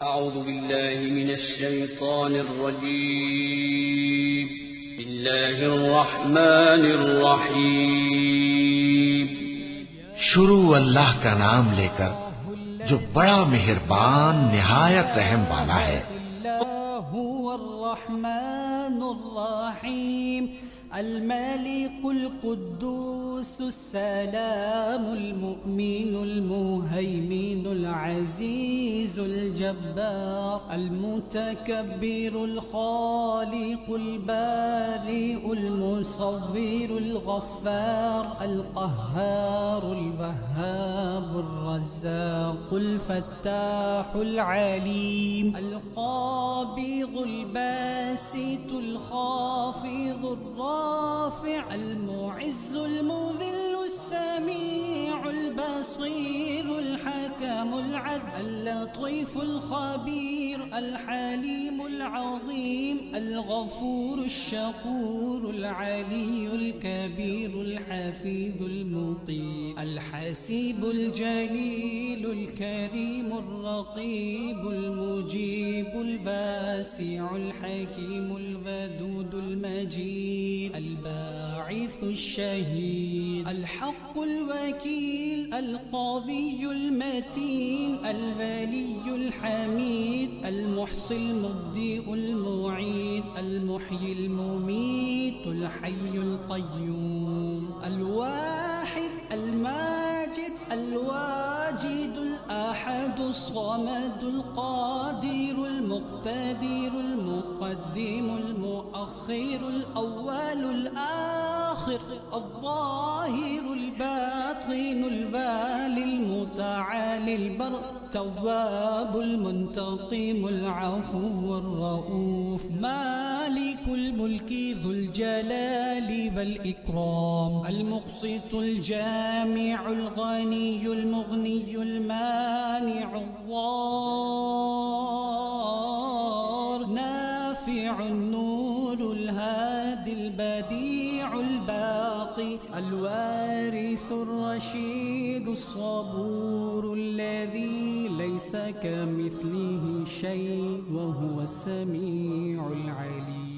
أعوذ بالله من الشيطان الرجيم. بسم الله الرحمن الرحيم. शुरू अल्लाह का नाम लेकर जो बड़ा मेहरबान निहायत रहम वाला है। الملك القدوس السلام المؤمن المهيمن العزيز الجبار المتكبر الخالق البارئ المصور الغفار القهار الوهاب الرزاق الفتاح العليم القابض الباسط الخافض الرافع المعز المذل السميع البصير الحكم العدل اللطيف الخبير الحليم العظيم الغفور الشكور العلي الكبير الحفيظ المطيع الحسيب الجليل الكريم الرقيب المجيب الباسع الحكيم الودود المجيد الباعث الشهيد الحق الوكيل القوي المتين الولي الحميد المحصي المبدئ المعيد المحيي المميت الحي القيوم الواحد الماجد الواجد الأحد الصمد القادر المقتدر المقدم المؤخر الأول الآخر الظاهر الباطن الوالي المتعالي البر التواب المنتقم العفو الرؤوف مالك الملك ذو الجلال والإكرام المقسط الجامع الغني المغني المانع الضار نافع النور الهادي البديع الباقي الوارث الرشيد الصبور الذي ليس كمثله شيء وهو السميع العليم.